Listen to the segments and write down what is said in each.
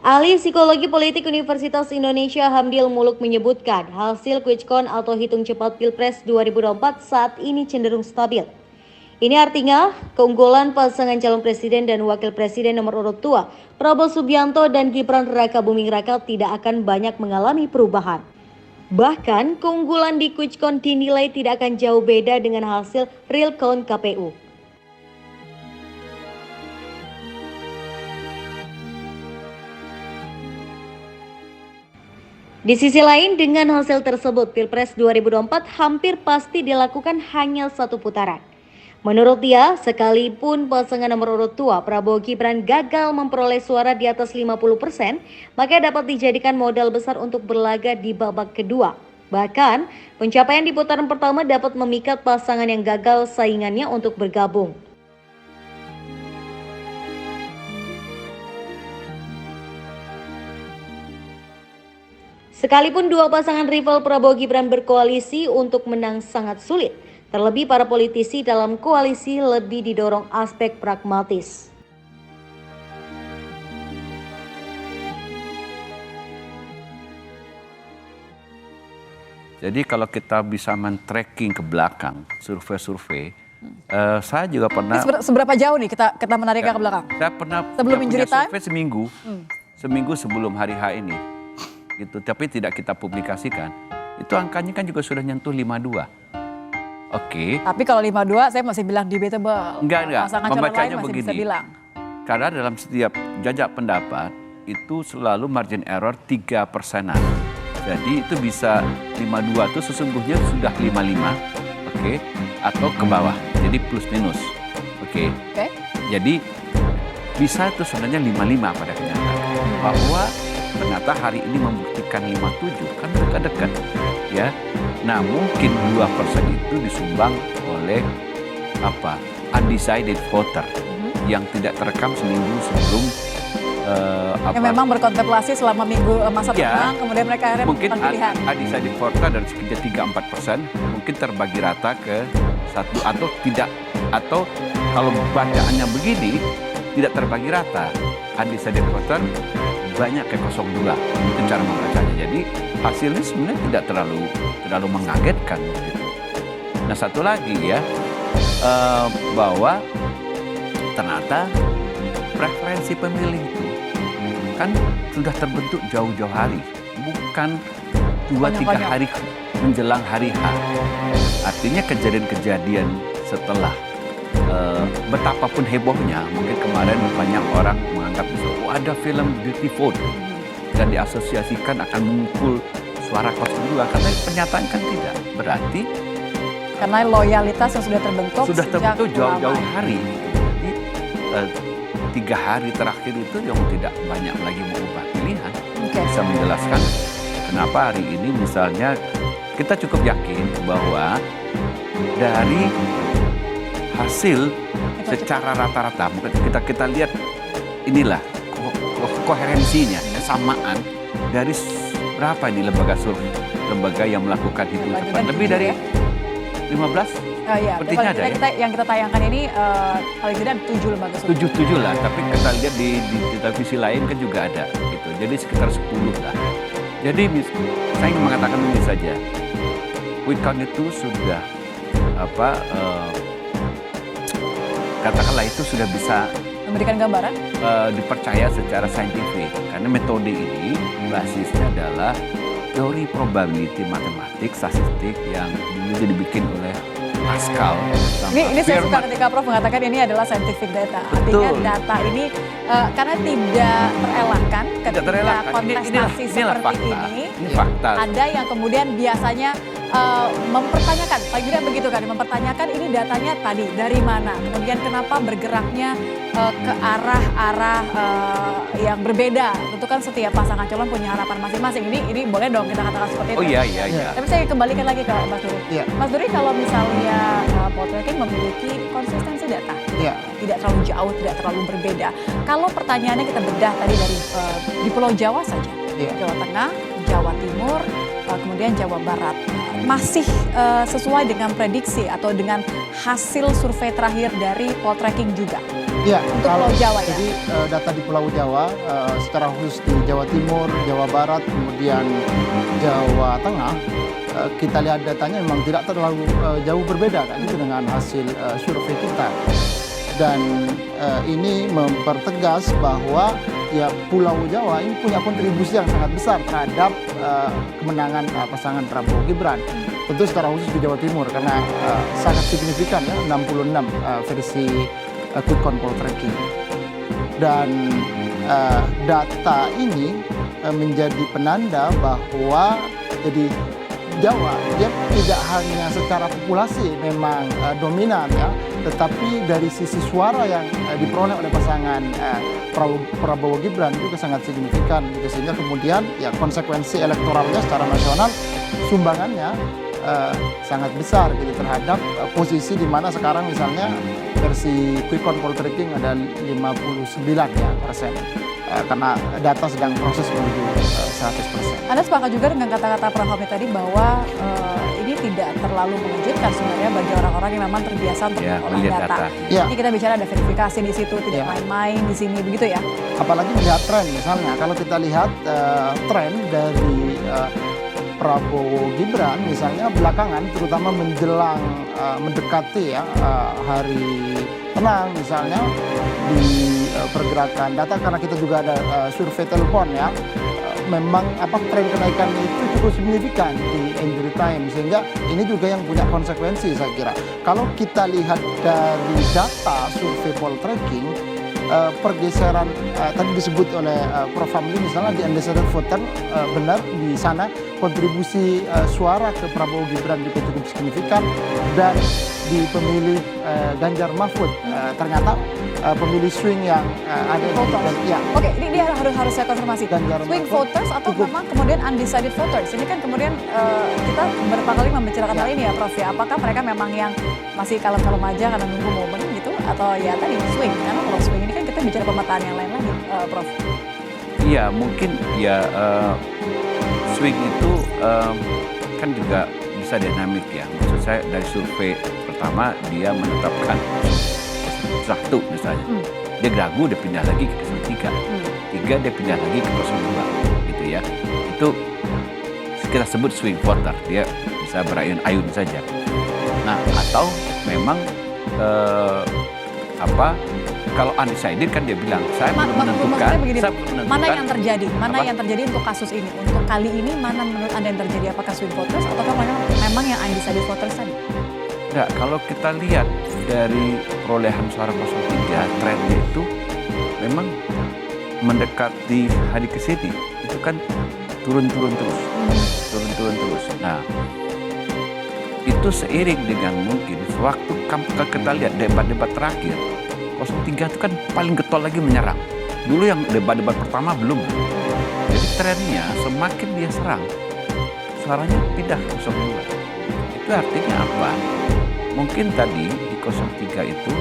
Ahli Psikologi Politik Universitas Indonesia Hamdil Muluk menyebutkan hasil quick-count atau hitung cepat Pilpres 2024 saat ini cenderung stabil. Ini artinya keunggulan pasangan calon presiden dan wakil presiden nomor urut 2 Prabowo Subianto dan Gibran Rakabuming Raka tidak akan banyak mengalami perubahan. Bahkan keunggulan di quick-count dinilai tidak akan jauh beda dengan hasil real count KPU. Di sisi lain, dengan hasil tersebut, Pilpres 2024 hampir pasti dilakukan hanya satu putaran. Menurut dia, sekalipun pasangan nomor urut 2 Prabowo Gibran gagal memperoleh suara di atas 50%, maka dapat dijadikan modal besar untuk berlaga di babak kedua. Bahkan, pencapaian di putaran pertama dapat memikat pasangan yang gagal saingannya untuk bergabung. Sekalipun dua pasangan rival Prabowo Gibran berkoalisi, untuk menang sangat sulit. Terlebih para politisi dalam koalisi lebih didorong aspek pragmatis. Jadi kalau kita bisa men-tracking ke belakang survei-survei, saya juga pernah. Seberapa jauh nih kita menariknya ke belakang? Saya pernah sebelum injury time? Survei seminggu sebelum hari H ini. Gitu, tapi tidak kita publikasikan. Itu angkanya kan juga sudah nyentuh 52. Oke. Tapi kalau 52 saya masih bilang debatable. Enggak. Pasangan Membacanya calon lain masih begini. bisa bilang. Karena dalam setiap jajak pendapat itu selalu margin error 3%. Jadi itu bisa 52 itu sesungguhnya sudah 55, oke, atau ke bawah. Jadi plus minus. Oke. Jadi bisa itu sebenarnya 55 pada kenyataan. Bahwa ternyata hari ini membuktikan 57, kan dekat-dekat, ya. Nah, mungkin 2% itu disumbang oleh undecided voter yang tidak terekam seminggu sebelum yang memang berkontemplasi selama minggu masa tenang, kemudian mereka akhirnya mungkin menentukan pilihan. Undecided voter dari sekitar 3-4% mungkin terbagi rata ke satu atau tidak, atau kalau bacaannya begini tidak terbagi rata. Undecided voter banyak ke 02, itu cara membacanya. Jadi hasilnya sebenarnya tidak terlalu mengagetkan gitu. Nah, satu lagi ya, bahwa ternyata preferensi pemilih itu kan sudah terbentuk jauh-jauh hari, bukan 2-3 hari menjelang hari H. Artinya kejadian-kejadian setelah betapapun hebohnya, mungkin kemarin banyak orang menganggap ada film Dirty Vote dan diasosiasikan akan memukul suara 02, karena penyataan kan tidak. Berarti karena loyalitas yang sudah terbentuk jauh-jauh hari. Jadi 3 hari terakhir itu yang tidak banyak lagi mengubah pilihan. Bisa menjelaskan kenapa hari ini misalnya kita cukup yakin bahwa dari hasil secara rata-rata, mungkin kita lihat inilah koherensinya, kesamaan dari berapa ini lembaga survei, lembaga yang melakukan hitung cepat, lebih dari 15. Sepertinya ada ya. Yang kita tayangkan ini paling tidak 7 lembaga survei. 7 lah, tapi kita lihat di televisi lain kan juga ada gitu. Jadi sekitar 10 lah. Jadi saya ingin mengatakan ini saja. Quick count itu sudah katakanlah itu sudah bisa memberikan gambaran dipercaya secara saintifik, karena metode ini basisnya adalah teori probability matematik statistik yang dulu dibikin oleh Pascal. Ini saya suka ketika Prof mengatakan ini adalah scientific data. Artinya data ini karena tidak terelakkan ketika kontestasi seperti ini fakta. Ada yang kemudian biasanya mempertanyakan, paling tidak begitu kan, mempertanyakan ini datanya tadi dari mana, kemudian kenapa bergeraknya ke arah-arah yang berbeda. Tentu kan setiap pasangan calon punya harapan masing-masing. Ini boleh dong kita katakan seperti itu. Oh iya. Tapi saya kembalikan lagi ke Mas Duri. Mas Duri, kalau misalnya poltreking memiliki konsistensi data, tidak terlalu jauh, tidak terlalu berbeda. Kalau pertanyaannya kita bedah tadi dari di Pulau Jawa saja, Jawa Tengah, Jawa Timur, kemudian Jawa Barat, masih sesuai dengan prediksi atau dengan hasil survei terakhir dari poltreking juga? untuk Pulau Jawa ya? Jadi data di Pulau Jawa, secara khusus di Jawa Timur, Jawa Barat, kemudian Jawa Tengah, kita lihat datanya memang tidak terlalu jauh berbeda kan itu dengan hasil survei kita. Dan ini mempertegas bahwa ya Pulau Jawa ini punya kontribusi yang sangat besar terhadap kemenangan pasangan Prabowo Gibran. Tentu secara khusus di Jawa Timur karena sangat signifikan ya 66 versi quick count poll tracking. Dan data ini menjadi penanda bahwa jadi Jawa dia tidak hanya secara populasi memang dominan ya, tetapi dari sisi suara yang diperoleh oleh pasangan Prabowo Gibran juga sangat signifikan gitu, sehingga kemudian ya konsekuensi elektoralnya secara nasional sumbangannya sangat besar gitu terhadap posisi di mana sekarang misalnya versi quick count poll tracking ada 59% karena data sedang proses menuju 100%. Anda sepakat juga dengan kata-kata Prof. Hamid tadi bahwa ini tidak terlalu mengejutkan sebenarnya bagi orang-orang yang memang terbiasa untuk mengolah data. Ini kita bicara ada verifikasi di situ, tidak main-main di sini, begitu ya? Apalagi melihat tren misalnya, kalau kita lihat tren dari Prabowo Gibran misalnya belakangan, terutama menjelang mendekati ya hari tenang misalnya di pergerakan data, karena kita juga ada survei telepon ya, memang tren kenaikan itu cukup signifikan di injury time, sehingga ini juga yang punya konsekuensi saya kira. Kalau kita lihat dari data survei poll tracking, pergeseran tadi disebut oleh Prof. Hamdi misalnya di undecided voter, benar di sana kontribusi suara ke Prabowo Gibran juga cukup signifikan, dan di pemilih Ganjar Mahfud ternyata pemilih swing yang ada di ya. Oke, ini dia harus saya konfirmasi. Swing voters atau memang kemudian undecided voters? Ini kan kemudian kita beberapa kali membicarakan hal ini ya Prof ya. Apakah mereka memang yang masih kalem-kalem aja karena nunggu momen gitu, atau ya tadi swing? Karena kalau swing ini kan kita bicara pemetaan yang lain lagi, Prof. Iya, mungkin ya swing itu kan juga bisa dinamik ya. Maksud saya dari survei pertama dia menetapkan 1 misalnya, dia ragu, dia pindah lagi ke 03, 3 dia pindah lagi ke 02 gitu ya. Itu kita sebut swing voter, dia bisa berayun-ayun saja. Nah, atau memang kalau undecided kan dia bilang saya belum menentukan, mana yang terjadi, yang terjadi untuk kasus ini, untuk kali ini mana menurut Anda yang terjadi, apakah swing voters atau memang yang undecided voters tadi? Enggak, kalau kita lihat dari perolehan suara 03, trennya itu memang mendekati hari ke sini itu kan turun-turun terus. Nah, itu seiring dengan mungkin sewaktu kita lihat debat-debat terakhir, 03 itu kan paling getol lagi menyerang. Dulu yang debat-debat pertama belum. Jadi trennya semakin dia serang, suaranya pindah ke 02. Itu artinya apa? Mungkin tadi di 03 itu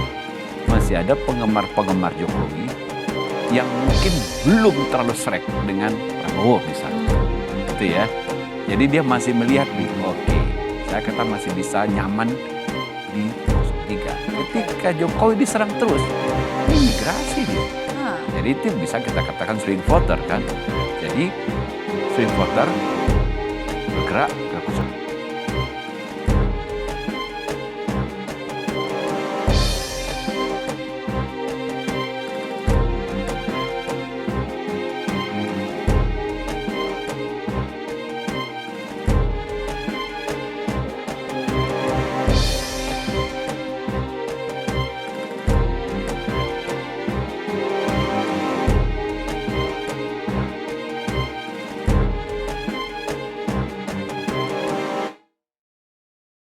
masih ada penggemar-penggemar Jokowi yang mungkin belum terlalu srek dengan Prabowo misalnya. Gitu ya. Jadi dia masih melihat nih, oke, saya kata masih bisa nyaman di 03. Ketika Jokowi diserang terus, ini migrasi dia. Jadi itu bisa kita katakan swing voter kan. Jadi swing voter bergerak ke